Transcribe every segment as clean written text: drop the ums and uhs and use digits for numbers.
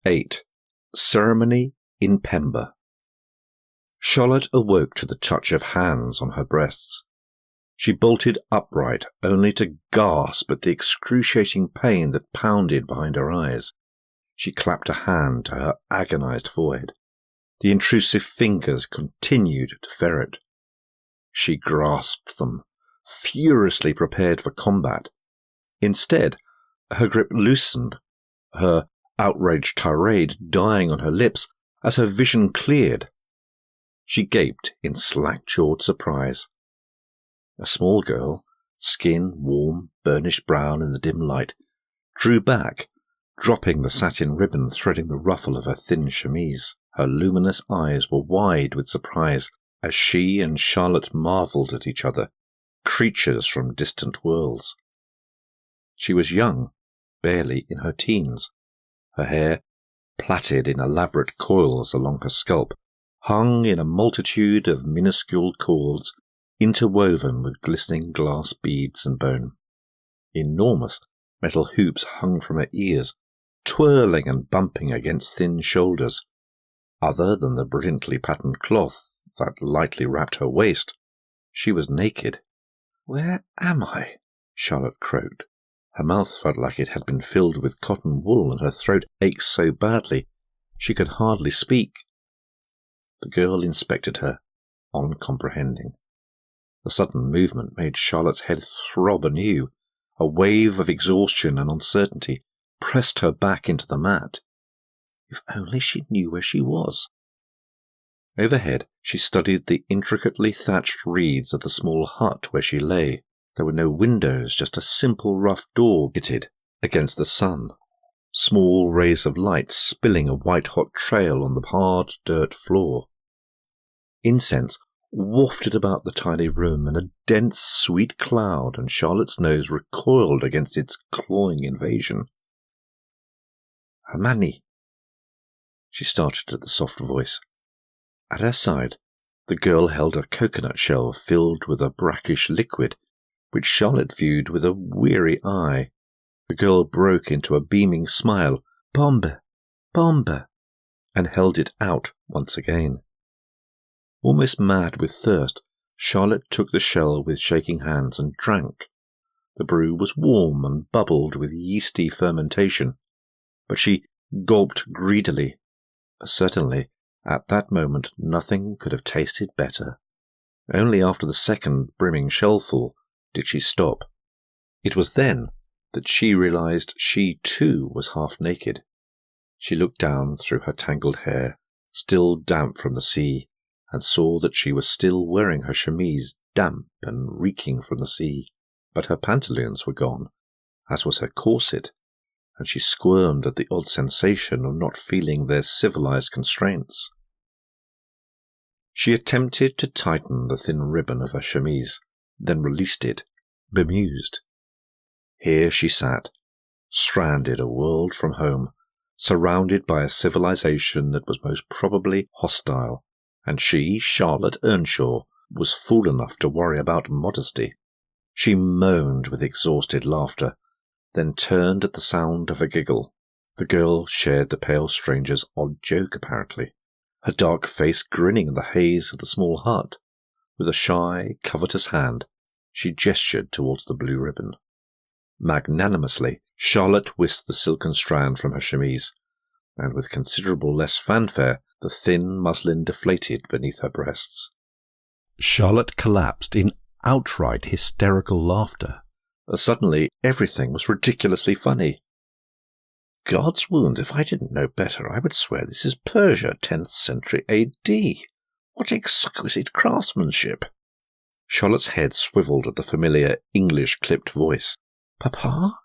8. Ceremony in Pemba. Charlotte awoke to the touch of hands on her breasts. She bolted upright, only to gasp at the excruciating pain that pounded behind her eyes. She clapped a hand to her agonized forehead. The intrusive fingers continued to ferret. She grasped them, furiously prepared for combat. Instead, her grip loosened, her outraged tirade dying on her lips as her vision cleared. She gaped in slack-jawed surprise. A small girl, skin warm, burnished brown in the dim light, drew back, dropping the satin ribbon threading the ruffle of her thin chemise. Her luminous eyes were wide with surprise as she and Charlotte marvelled at each other, creatures from distant worlds. She was young, barely in her teens. Her hair, plaited in elaborate coils along her scalp, hung in a multitude of minuscule cords interwoven with glistening glass beads and bone. Enormous metal hoops hung from her ears, twirling and bumping against thin shoulders. Other than the brilliantly patterned cloth that lightly wrapped her waist, she was naked. "Where am I?" Charlotte croaked. Her mouth felt like it had been filled with cotton wool, and her throat ached so badly she could hardly speak. The girl inspected her, uncomprehending. The sudden movement made Charlotte's head throb anew. A wave of exhaustion and uncertainty pressed her back into the mat. If only she knew where she was. Overhead, she studied the intricately thatched reeds of the small hut where she lay. There were no windows, just a simple rough door pitted against the sun, small rays of light spilling a white-hot trail on the hard dirt floor. Incense wafted about the tiny room in a dense, sweet cloud, and Charlotte's nose recoiled against its clawing invasion. "Amani." She started at the soft voice. At her side, the girl held a coconut shell filled with a brackish liquid, which Charlotte viewed with a weary eye. The girl broke into a beaming smile, "Pombe, pombe," and held it out once again. Almost mad with thirst, Charlotte took the shell with shaking hands and drank. The brew was warm and bubbled with yeasty fermentation, but she gulped greedily. Certainly, at that moment, nothing could have tasted better. Only after the second brimming shellful did she stop. It was then that she realized she, too, was half naked. She looked down through her tangled hair, still damp from the sea, and saw that she was still wearing her chemise, damp and reeking from the sea. But her pantaloons were gone, as was her corset, and she squirmed at the odd sensation of not feeling their civilized constraints. She attempted to tighten the thin ribbon of her chemise, then released it, bemused. Here she sat, stranded a world from home, surrounded by a civilization that was most probably hostile, and she, Charlotte Earnshaw, was fool enough to worry about modesty. She moaned with exhausted laughter, then turned at the sound of a giggle. The girl shared the pale stranger's odd joke, apparently, her dark face grinning in the haze of the small hut. With a shy, covetous hand, she gestured towards the blue ribbon. Magnanimously, Charlotte whisked the silken strand from her chemise, and with considerable less fanfare, the thin muslin deflated beneath her breasts. Charlotte collapsed in outright hysterical laughter. Suddenly, everything was ridiculously funny. "God's wounds, if I didn't know better, I would swear this is Persia, 10th century A.D. What exquisite craftsmanship!" Charlotte's head swiveled at the familiar English-clipped voice. "Papa?"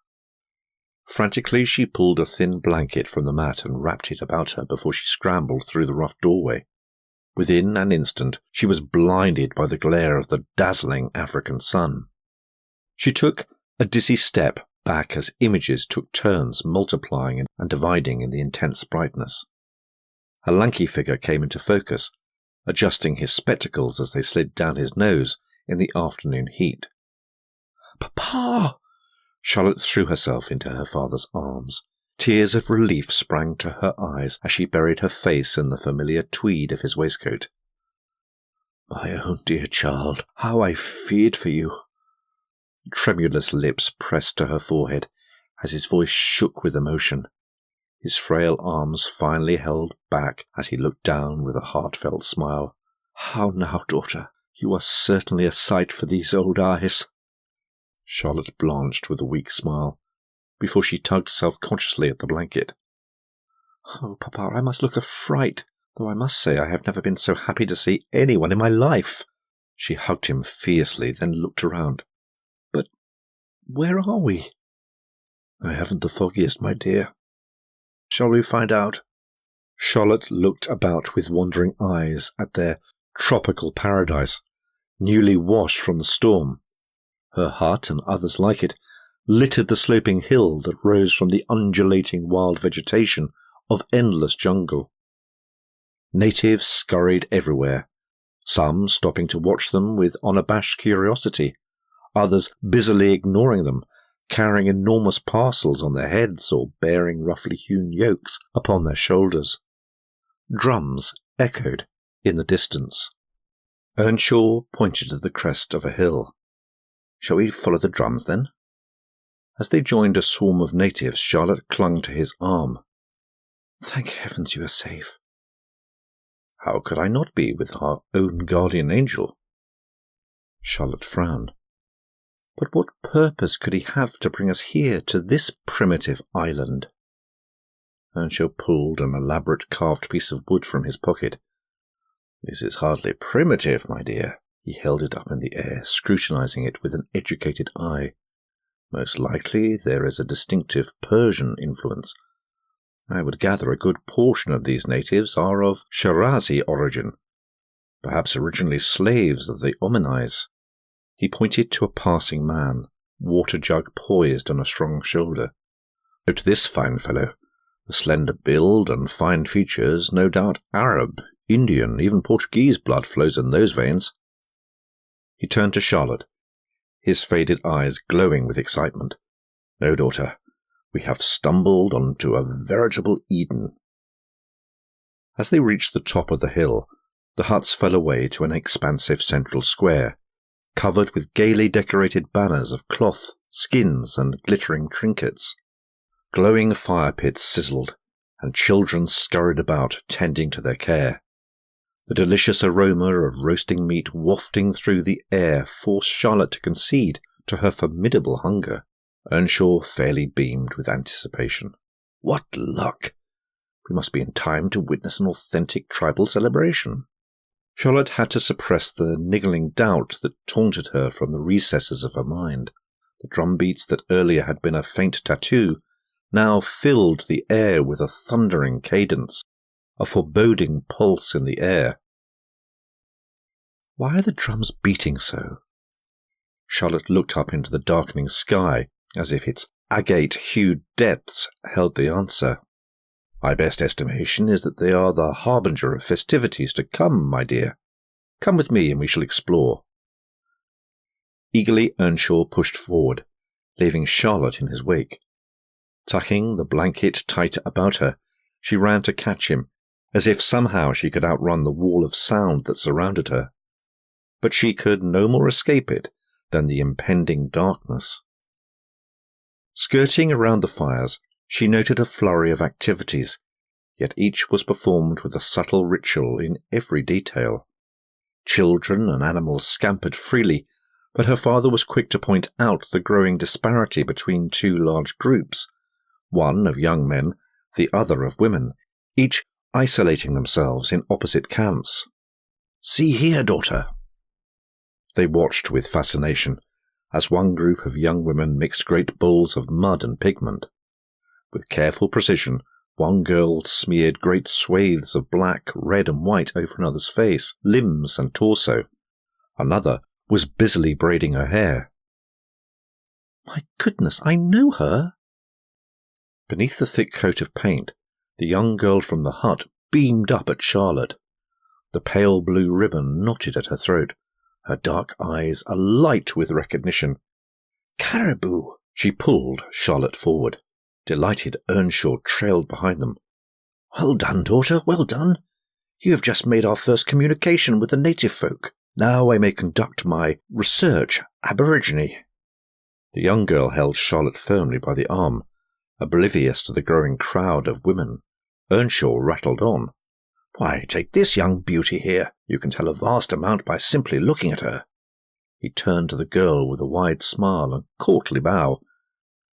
Frantically, she pulled a thin blanket from the mat and wrapped it about her before she scrambled through the rough doorway. Within an instant, she was blinded by the glare of the dazzling African sun. She took a dizzy step back as images took turns multiplying and dividing in the intense brightness. A lanky figure came into focus, adjusting his spectacles as they slid down his nose in the afternoon heat. "Papa!" Charlotte threw herself into her father's arms. Tears of relief sprang to her eyes as she buried her face in the familiar tweed of his waistcoat. "My own dear child, how I feared for you." Tremulous lips pressed to her forehead as his voice shook with emotion. His frail arms finally held back as he looked down with a heartfelt smile. "How now, daughter? You are certainly a sight for these old eyes." Charlotte blanched with a weak smile, before she tugged self-consciously at the blanket. "Oh, Papa, I must look a fright, though I must say I have never been so happy to see anyone in my life." She hugged him fiercely, then looked around. "But where are we?" "I haven't the foggiest, my dear. Shall we find out?" Charlotte looked about with wondering eyes at their tropical paradise, newly washed from the storm. Her hut, and others like it, littered the sloping hill that rose from the undulating wild vegetation of endless jungle. Natives scurried everywhere, some stopping to watch them with unabashed curiosity, others busily ignoring them, carrying enormous parcels on their heads or bearing roughly hewn yokes upon their shoulders. Drums echoed in the distance. Earnshaw pointed to the crest of a hill. "Shall we follow the drums, then?" As they joined a swarm of natives, Charlotte clung to his arm. "Thank heavens you are safe." "How could I not be with our own guardian angel?" Charlotte frowned. "But what purpose could he have to bring us here to this primitive island?" Earnshaw pulled an elaborate carved piece of wood from his pocket. "This is hardly primitive, my dear." He held it up in the air, scrutinizing it with an educated eye. "Most likely there is a distinctive Persian influence. I would gather a good portion of these natives are of Shirazi origin, perhaps originally slaves of the Omanis." He pointed to a passing man, water jug poised on a strong shoulder. "Note this fine fellow. The slender build and fine features, no doubt Arab, Indian, even Portuguese blood flows in those veins." He turned to Charlotte, his faded eyes glowing with excitement. "No, daughter, we have stumbled onto a veritable Eden." As they reached the top of the hill, the huts fell away to an expansive central square, covered with gaily decorated banners of cloth, skins, and glittering trinkets. Glowing fire pits sizzled, and children scurried about, tending to their care. The delicious aroma of roasting meat wafting through the air forced Charlotte to concede to her formidable hunger. Earnshaw fairly beamed with anticipation. "What luck! We must be in time to witness an authentic tribal celebration." Charlotte had to suppress the niggling doubt that taunted her from the recesses of her mind. The drumbeats that earlier had been a faint tattoo now filled the air with a thundering cadence, a foreboding pulse in the air. "Why are the drums beating so?" Charlotte looked up into the darkening sky, as if its agate-hued depths held the answer. "My best estimation is that they are the harbinger of festivities to come, my dear. Come with me and we shall explore." Eagerly Earnshaw pushed forward, leaving Charlotte in his wake. Tucking the blanket tighter about her, she ran to catch him, as if somehow she could outrun the wall of sound that surrounded her. But she could no more escape it than the impending darkness. Skirting around the fires, she noted a flurry of activities, yet each was performed with a subtle ritual in every detail. Children and animals scampered freely, but her father was quick to point out the growing disparity between two large groups, one of young men, the other of women, each isolating themselves in opposite camps. "See here, daughter." They watched with fascination as one group of young women mixed great bowls of mud and pigment. With careful precision, one girl smeared great swathes of black, red, and white over another's face, limbs, and torso. Another was busily braiding her hair. "My goodness, I know her!" Beneath the thick coat of paint, the young girl from the hut beamed up at Charlotte. The pale blue ribbon knotted at her throat, her dark eyes alight with recognition. "Caribou!" She pulled Charlotte forward. Delighted, Earnshaw trailed behind them. "Well done, daughter, well done. You have just made our first communication with the native folk. Now I may conduct my research, aborigine." The young girl held Charlotte firmly by the arm. Oblivious to the growing crowd of women, Earnshaw rattled on. "Why, take this young beauty here. You can tell a vast amount by simply looking at her." He turned to the girl with a wide smile and courtly bow.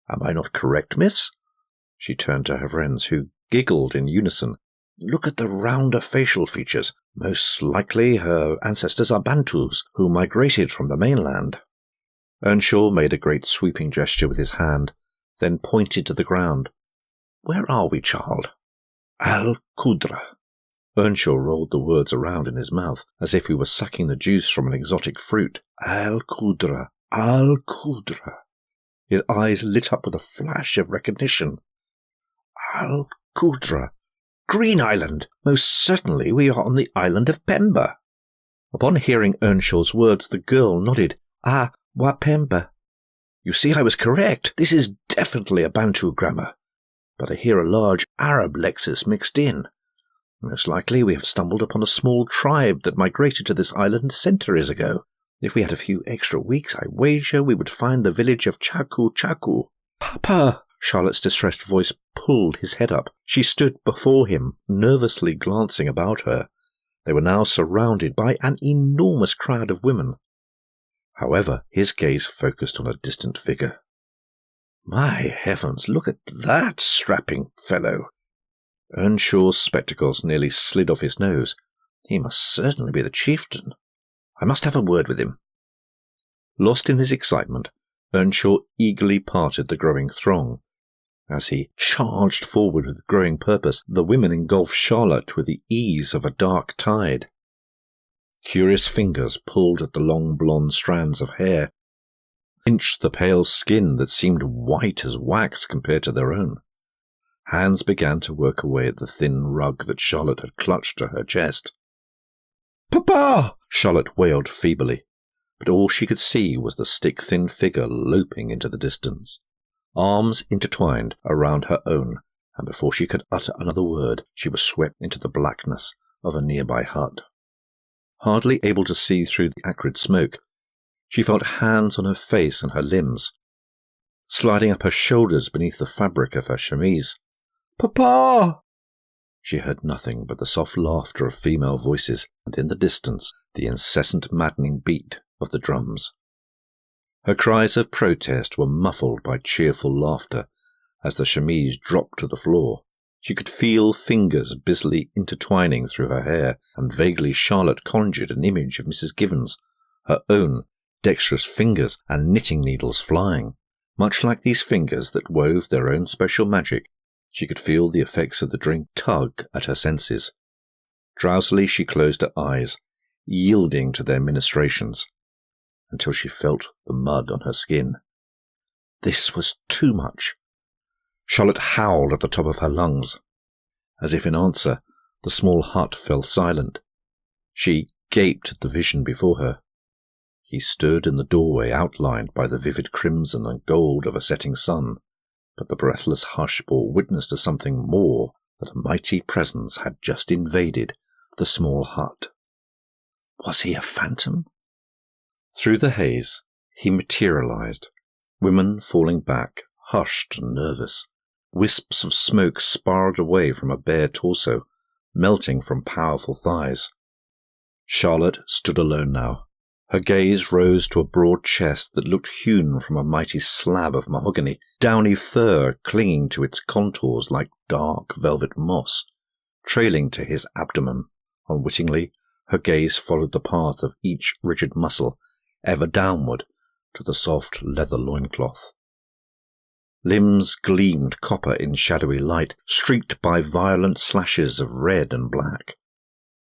"Am I not correct, miss?" She turned to her friends, who giggled in unison. "Look at the rounder facial features. Most likely her ancestors are Bantus, who migrated from the mainland." Earnshaw made a great sweeping gesture with his hand, then pointed to the ground. "Where are we, child?" "Al-Qudra." Earnshaw rolled the words around in his mouth, as if he were sucking the juice from an exotic fruit. "Al-Qudra, Al-Qudra." His eyes lit up with a flash of recognition. "Al-Qudra. Green Island! Most certainly we are on the island of Pemba." Upon hearing Earnshaw's words, the girl nodded. "Ah, Wa Pemba. You see, I was correct. This is definitely a Bantu grammar. But I hear a large Arab lexis mixed in. Most likely we have stumbled upon a small tribe that migrated to this island centuries ago. If we had a few extra weeks, I wager we would find the village of Chaku Chaku." "Papa!" Charlotte's distressed voice pulled his head up. She stood before him, nervously glancing about her. They were now surrounded by an enormous crowd of women. However, his gaze focused on a distant figure. "My heavens, look at that strapping fellow!" Earnshaw's spectacles nearly slid off his nose. "He must certainly be the chieftain. I must have a word with him." Lost in his excitement, Earnshaw eagerly parted the growing throng. As he charged forward with growing purpose, the women engulfed Charlotte with the ease of a dark tide. Curious fingers pulled at the long blonde strands of hair, pinched the pale skin that seemed white as wax compared to their own. Hands began to work away at the thin rug that Charlotte had clutched to her chest. "Papa!" Charlotte wailed feebly, but all she could see was the stick-thin figure loping into the distance. Arms intertwined around her own, and before she could utter another word, she was swept into the blackness of a nearby hut. Hardly able to see through the acrid smoke, she felt hands on her face and her limbs, sliding up her shoulders beneath the fabric of her chemise. "Papa!" She heard nothing but the soft laughter of female voices, and in the distance the incessant maddening beat of the drums. Her cries of protest were muffled by cheerful laughter as the chemise dropped to the floor. She could feel fingers busily intertwining through her hair, and vaguely Charlotte conjured an image of Mrs. Givens, her own dexterous fingers and knitting needles flying. Much like these fingers that wove their own special magic, she could feel the effects of the drink tug at her senses. Drowsily she closed her eyes, yielding to their ministrations, until she felt the mud on her skin. This was too much. Charlotte howled at the top of her lungs. As if in answer, the small hut fell silent. She gaped at the vision before her. He stood in the doorway, outlined by the vivid crimson and gold of a setting sun, but the breathless hush bore witness to something more, that a mighty presence had just invaded the small hut. Was he a phantom? Through the haze, he materialized, women falling back, hushed and nervous. Wisps of smoke spiraled away from a bare torso, melting from powerful thighs. Charlotte stood alone now. Her gaze rose to a broad chest that looked hewn from a mighty slab of mahogany, downy fur clinging to its contours like dark velvet moss, trailing to his abdomen. Unwittingly, her gaze followed the path of each rigid muscle, ever downward to the soft leather loincloth. Limbs gleamed copper in shadowy light, streaked by violent slashes of red and black.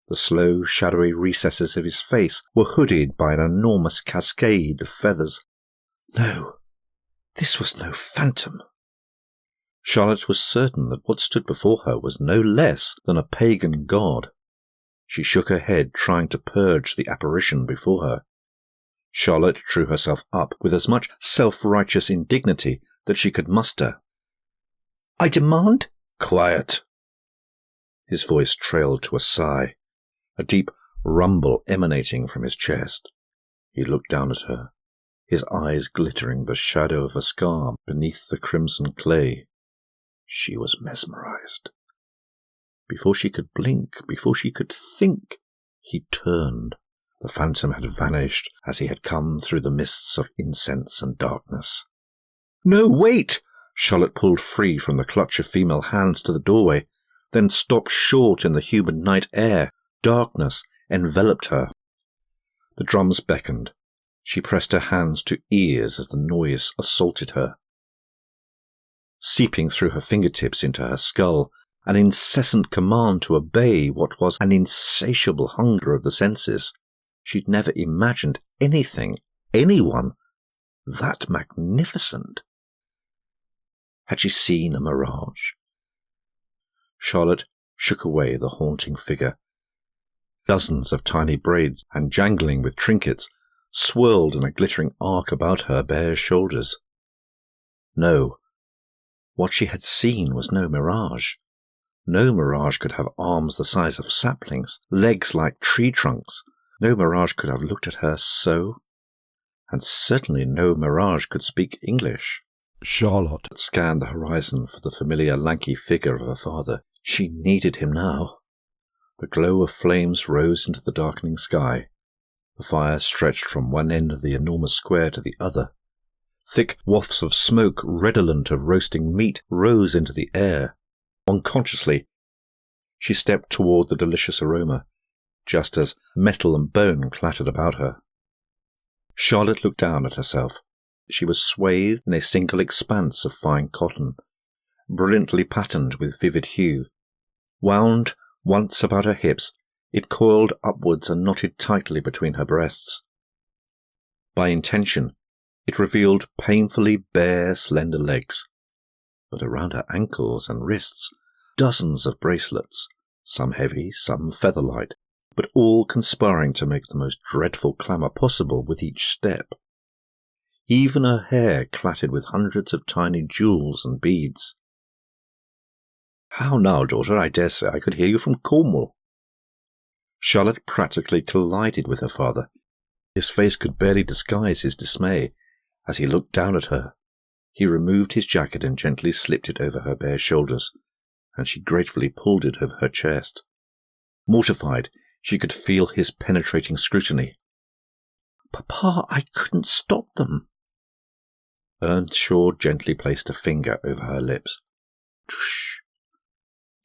The slow, shadowy recesses of his face were hooded by an enormous cascade of feathers. No, this was no phantom. Charlotte was certain that what stood before her was no less than a pagan god. She shook her head, trying to purge the apparition before her. Charlotte drew herself up with as much self-righteous indignity that she could muster. I demand—" "Quiet." His voice trailed to a sigh, a deep rumble emanating from his chest. He looked down at her, his eyes glittering the shadow of a scar beneath the crimson clay. She was mesmerized. Before she could blink, before she could think, he turned. The phantom had vanished as he had come through the mists of incense and darkness. "No, wait!" Charlotte pulled free from the clutch of female hands to the doorway, then stopped short in the humid night air. Darkness enveloped her. The drums beckoned. She pressed her hands to ears as the noise assaulted her. Seeping through her fingertips into her skull, an incessant command to obey what was an insatiable hunger of the senses. She'd never imagined anything, anyone, that magnificent. Had she seen a mirage? Charlotte shook away the haunting figure. Dozens of tiny braids, and jangling with trinkets, swirled in a glittering arc about her bare shoulders. No, what she had seen was no mirage. No mirage could have arms the size of saplings, legs like tree trunks. No mirage could have looked at her so. And certainly no mirage could speak English. Charlotte scanned the horizon for the familiar lanky figure of her father. She needed him now. The glow of flames rose into the darkening sky. The fire stretched from one end of the enormous square to the other. Thick wafts of smoke, redolent of roasting meat, rose into the air. Unconsciously, she stepped toward the delicious aroma, just as metal and bone clattered about her. Charlotte looked down at herself. She was swathed in a single expanse of fine cotton, brilliantly patterned with vivid hue. Wound once about her hips, it coiled upwards and knotted tightly between her breasts. By intention, it revealed painfully bare, slender legs, but around her ankles and wrists, dozens of bracelets, some heavy, some feather-light, but all conspiring to make the most dreadful clamour possible with each step. Even her hair clattered with hundreds of tiny jewels and beads. "How now, daughter? I dare say I could hear you from Cornwall." Charlotte practically collided with her father. His face could barely disguise his dismay as he looked down at her. He removed his jacket and gently slipped it over her bare shoulders, and she gratefully pulled it over her chest. Mortified, she could feel his penetrating scrutiny. "Papa, I couldn't stop them." Earnshaw gently placed a finger over her lips. "Shh.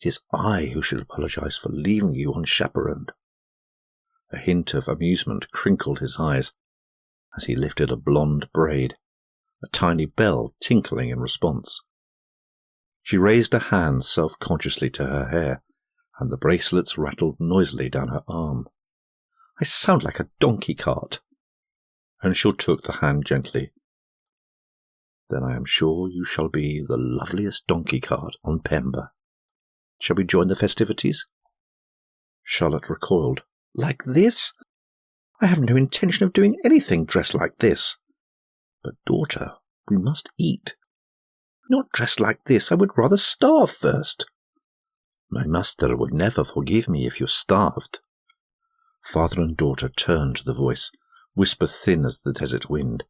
It is I who should apologize for leaving you unchaperoned." A hint of amusement crinkled his eyes as he lifted a blonde braid, a tiny bell tinkling in response. She raised a hand self-consciously to her hair, and the bracelets rattled noisily down her arm. "I sound like a donkey cart." Earnshaw took the hand gently. "Then I am sure you shall be the loveliest donkey cart on Pemba. Shall we join the festivities?" Charlotte recoiled. "Like this? I have no intention of doing anything dressed like this." "But, daughter, we must eat." "Not dressed like this. I would rather starve first." "My master would never forgive me if you starved." Father and daughter turned to the voice, whisper thin as the desert wind.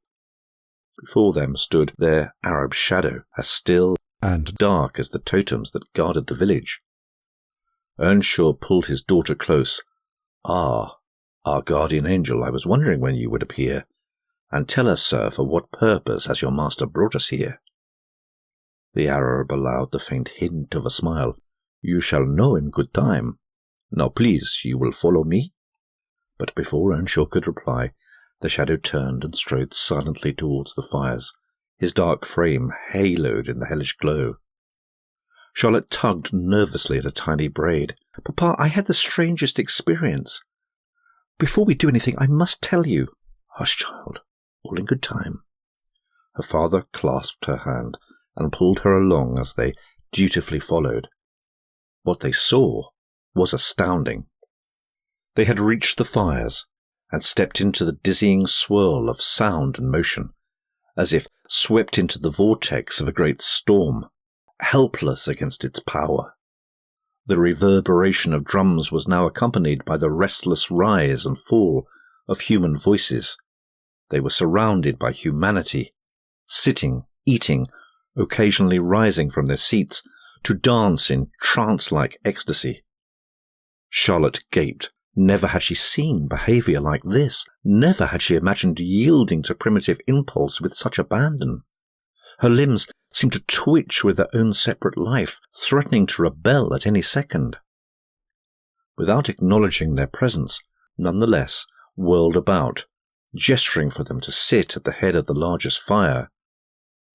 Before them stood their Arab shadow, as still and dark as the totems that guarded the village. Earnshaw pulled his daughter close. "Ah, our guardian angel, I was wondering when you would appear. And tell us, sir, for what purpose has your master brought us here?" The Arab allowed the faint hint of a smile. "You shall know in good time. Now please, you will follow me?" But before Earnshaw could reply, the shadow turned and strode silently towards the fires, his dark frame haloed in the hellish glow. Charlotte tugged nervously at a tiny braid. "Papa, I had the strangest experience. Before we do anything, I must tell you." "Hush, child. All in good time." Her father clasped her hand and pulled her along as they dutifully followed. What they saw was astounding. They had reached the fires and stepped into the dizzying swirl of sound and motion, as if swept into the vortex of a great storm. helpless against its power. The reverberation of drums was now accompanied by the restless rise and fall of human voices. They were surrounded by humanity, sitting, eating, occasionally rising from their seats to dance in trance-like ecstasy. Charlotte gaped. Never had she seen behaviour like this. Never had she imagined yielding to primitive impulse with such abandon. Her limbs seemed to twitch with their own separate life, threatening to rebel at any second. Without acknowledging their presence, nonetheless whirled about, gesturing for them to sit at the head of the largest fire.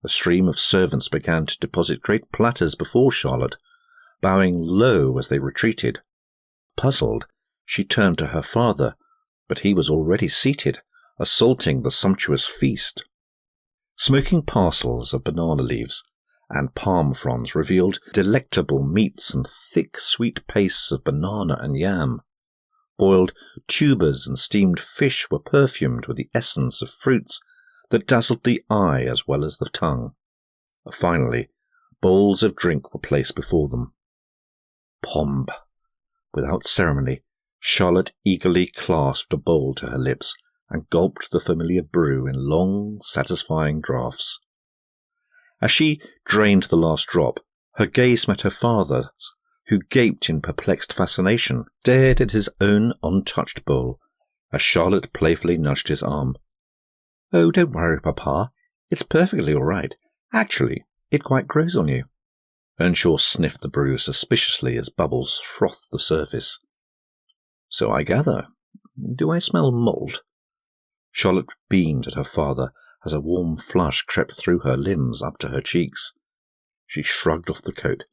A stream of servants began to deposit great platters before Charlotte, bowing low as they retreated. Puzzled, she turned to her father, but he was already seated, assaulting the sumptuous feast. Smoking parcels of banana leaves and palm fronds revealed delectable meats and thick, sweet pastes of banana and yam. Boiled tubers and steamed fish were perfumed with the essence of fruits that dazzled the eye as well as the tongue. Finally, bowls of drink were placed before them. Pombe. Without ceremony, Charlotte eagerly clasped a bowl to her lips and gulped the familiar brew in long, satisfying draughts. As she drained the last drop, her gaze met her father's, who gaped in perplexed fascination, stared at his own untouched bowl, as Charlotte playfully nudged his arm. "Oh, don't worry, Papa. It's perfectly all right. Actually, it quite grows on you." Earnshaw sniffed the brew suspiciously as bubbles frothed the surface. "So I gather. Do I smell malt?" Charlotte beamed at her father as a warm flush crept through her limbs up to her cheeks. She shrugged off the coat.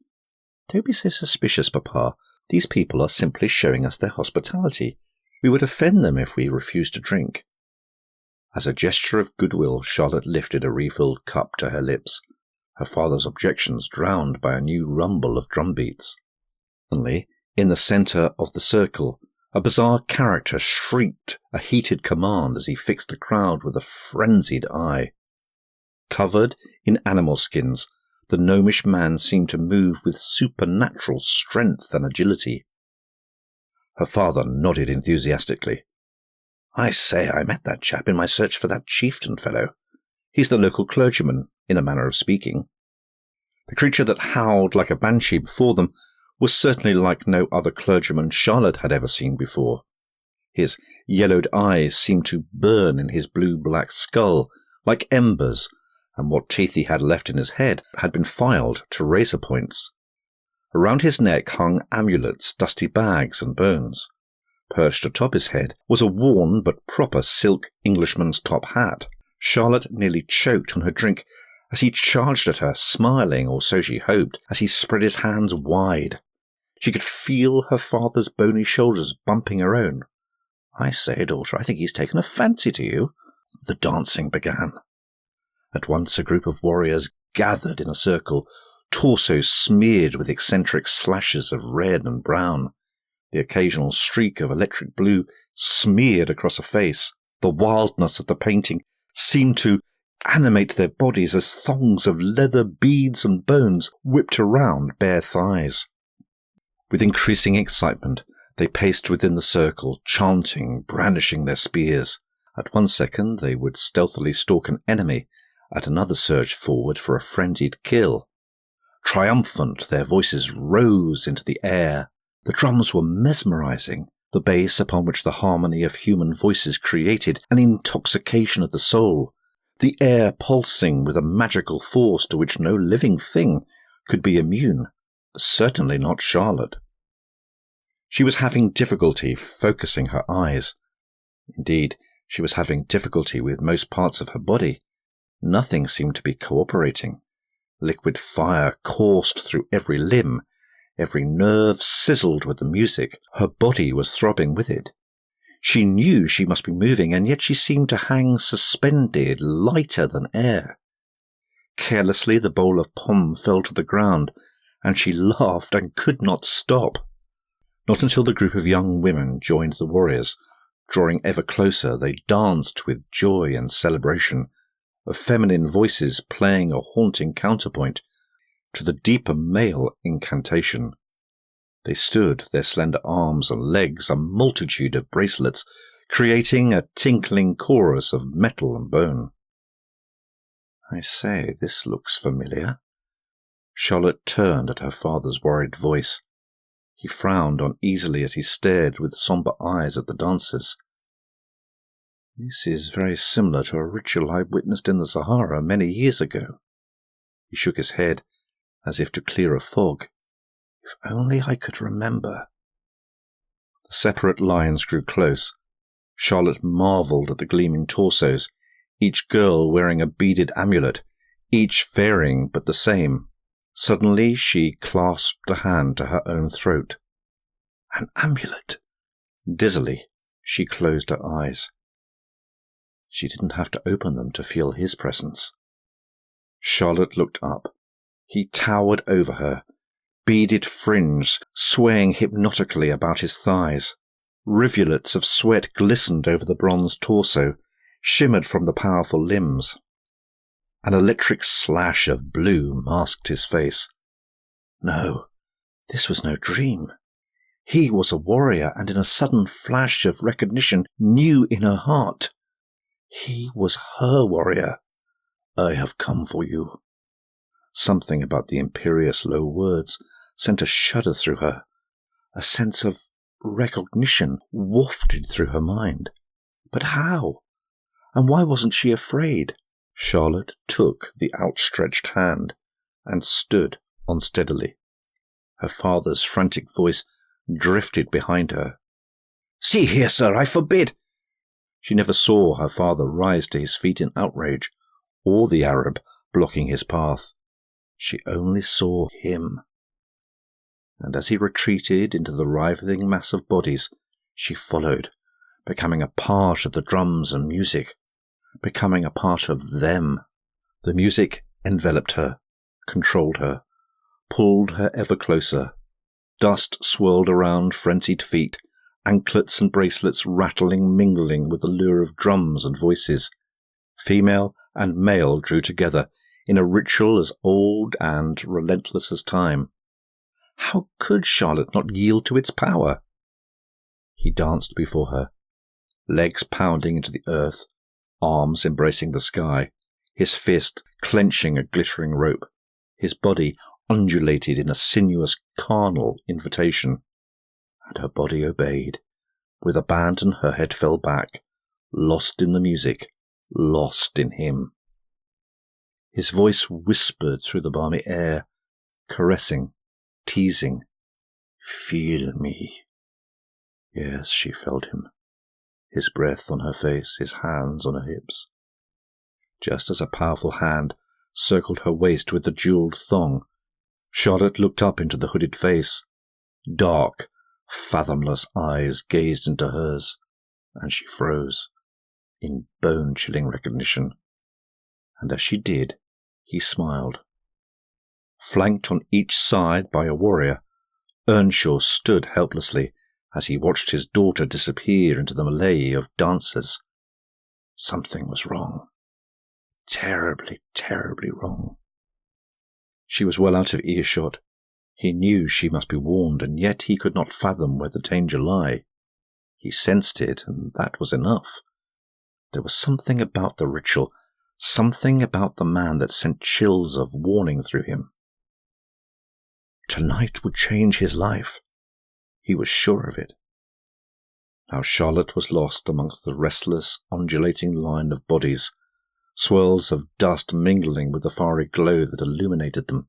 "Don't be so suspicious, Papa. These people are simply showing us their hospitality. We would offend them if we refused to drink." As a gesture of goodwill, Charlotte lifted a refilled cup to her lips, her father's objections drowned by a new rumble of drumbeats. Suddenly, in the centre of the circle, a bizarre character shrieked a heated command as he fixed the crowd with a frenzied eye. Covered in animal skins, the gnomish man seemed to move with supernatural strength and agility. Her father nodded enthusiastically. "I say, I met that chap in my search for that chieftain fellow. He's the local clergyman, in a manner of speaking." The creature that howled like a banshee before them was certainly like no other clergyman Charlotte had ever seen before. His yellowed eyes seemed to burn in his blue-black skull like embers, and what teeth he had left in his head had been filed to razor points. Around his neck hung amulets, dusty bags, and bones. Perched atop his head was a worn but proper silk Englishman's top hat. Charlotte nearly choked on her drink as he charged at her, smiling, or so she hoped, as he spread his hands wide. She could feel her father's bony shoulders bumping her own. "I say, daughter, I think he's taken a fancy to you." The dancing began. At once a group of warriors gathered in a circle, torsos smeared with eccentric slashes of red and brown, the occasional streak of electric blue smeared across a face. The wildness of the painting seemed to animate their bodies as thongs of leather, beads, and bones whipped around bare thighs. With increasing excitement, they paced within the circle, chanting, brandishing their spears. At one second they would stealthily stalk an enemy, at another surge forward for a frenzied kill. Triumphant, their voices rose into the air. The drums were mesmerizing, the bass upon which the harmony of human voices created an intoxication of the soul, the air pulsing with a magical force to which no living thing could be immune, certainly not Charlotte. She was having difficulty focusing her eyes. Indeed, she was having difficulty with most parts of her body. Nothing seemed to be cooperating. Liquid fire coursed through every limb. Every nerve sizzled with the music. Her body was throbbing with it. She knew she must be moving, and yet she seemed to hang suspended, lighter than air. Carelessly the bowl of pombe fell to the ground, and she laughed and could not stop. Not until the group of young women joined the warriors. Drawing ever closer, they danced with joy and celebration, of feminine voices playing a haunting counterpoint. to the deeper male incantation. They stood, their slender arms and legs a multitude of bracelets, creating a tinkling chorus of metal and bone. I say, this looks familiar. Charlotte turned at her father's worried voice. He frowned uneasily as he stared with sombre eyes at the dancers. This is very similar to a ritual I witnessed in the Sahara many years ago. He shook his head, as if to clear a fog. If only I could remember. The separate lines grew close. Charlotte marvelled at the gleaming torsos, each girl wearing a beaded amulet, each varying but the same. Suddenly she clasped a hand to her own throat. An amulet! Dizzily, she closed her eyes. She didn't have to open them to feel his presence. Charlotte looked up. He towered over her, beaded fringe swaying hypnotically about his thighs. Rivulets of sweat glistened over the bronze torso, shimmered from the powerful limbs. An electric slash of blue masked his face. No, this was no dream. He was a warrior, and in a sudden flash of recognition knew in her heart. He was her warrior. I have come for you. Something about the imperious low words sent a shudder through her. A sense of recognition wafted through her mind. But how? And why wasn't she afraid? Charlotte took the outstretched hand and stood unsteadily. Her father's frantic voice drifted behind her. See here, sir, I forbid! She never saw her father rise to his feet in outrage, or the Arab blocking his path. She only saw him. And as he retreated into the writhing mass of bodies, she followed, becoming a part of the drums and music, becoming a part of them. The music enveloped her, controlled her, pulled her ever closer. Dust swirled around frenzied feet, anklets and bracelets rattling, mingling with the lure of drums and voices. Female and male drew together in a ritual as old and relentless as time. How could Charlotte not yield to its power? He danced before her, legs pounding into the earth, arms embracing the sky, his fist clenching a glittering rope. His body undulated in a sinuous, carnal invitation, and her body obeyed. With abandon her head fell back, lost in the music, lost in him. His voice whispered through the balmy air, caressing, teasing. Feel me. Yes, she felt him, his breath on her face, his hands on her hips. Just as a powerful hand circled her waist with the jewelled thong, Charlotte looked up into the hooded face. Dark, fathomless eyes gazed into hers, and she froze, in bone-chilling recognition. And as she did, he smiled. Flanked on each side by a warrior, Earnshaw stood helplessly as he watched his daughter disappear into the melee of dancers. Something was wrong. Terribly, terribly wrong. She was well out of earshot. He knew she must be warned, and yet he could not fathom where the danger lay. He sensed it, and that was enough. There was something about the ritual, something about the man that sent chills of warning through him. Tonight would change his life. He was sure of it. Now Charlotte was lost amongst the restless, undulating line of bodies, swirls of dust mingling with the fiery glow that illuminated them.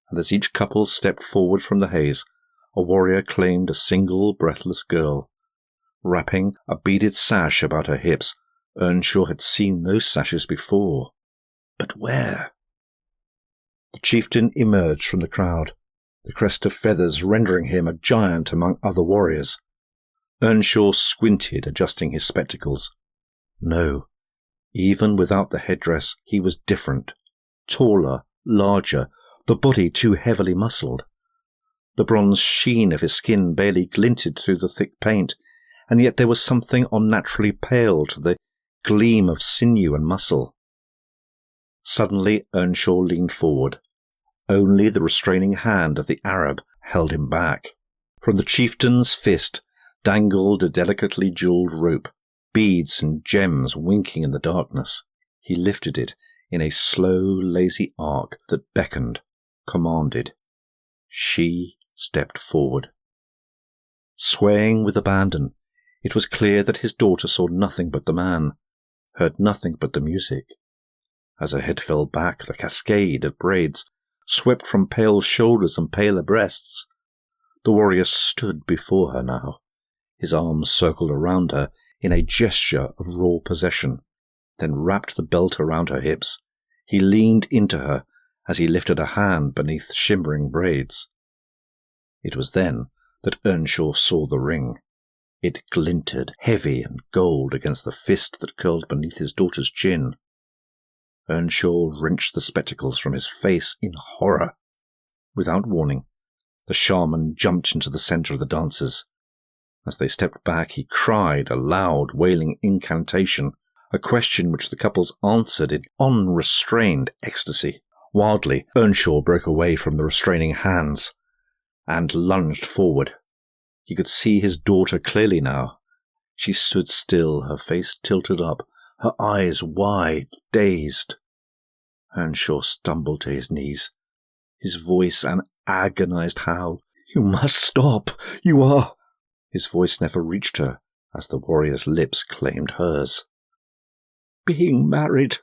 And as each couple stepped forward from the haze, a warrior claimed a single breathless girl. Wrapping a beaded sash about her hips, Earnshaw had seen those sashes before. But where? The chieftain emerged from the crowd, the crest of feathers rendering him a giant among other warriors. Earnshaw squinted, adjusting his spectacles. No, even without the headdress, he was different. Taller, larger, the body too heavily muscled. The bronze sheen of his skin barely glinted through the thick paint, and yet there was something unnaturally pale to the gleam of sinew and muscle. Suddenly Earnshaw leaned forward, Only the restraining hand of the Arab held him back. From the chieftain's fist dangled a delicately jewelled rope, beads and gems winking in the darkness. He lifted it in a slow, lazy arc that beckoned, commanded. She stepped forward. Swaying with abandon, it was clear that his daughter saw nothing but the man, heard nothing but the music. As her head fell back, the cascade of braids swept from pale shoulders and paler breasts. The warrior stood before her now, his arms circled around her in a gesture of raw possession, then wrapped the belt around her hips. He leaned into her as he lifted a hand beneath shimmering braids. It was then that Earnshaw saw the ring. It glinted, heavy and gold, against the fist that curled beneath his daughter's chin. Earnshaw wrenched the spectacles from his face in horror. Without warning, the shaman jumped into the centre of the dancers. As they stepped back, he cried a loud, wailing incantation, a question which the couples answered in unrestrained ecstasy. Wildly, Earnshaw broke away from the restraining hands and lunged forward. He could see his daughter clearly now. She stood still, her face tilted up, her eyes wide, dazed. Earnshaw stumbled to his knees, his voice an agonized howl. "You must stop! You are—" His voice never reached her as the warrior's lips claimed hers. "Being married,"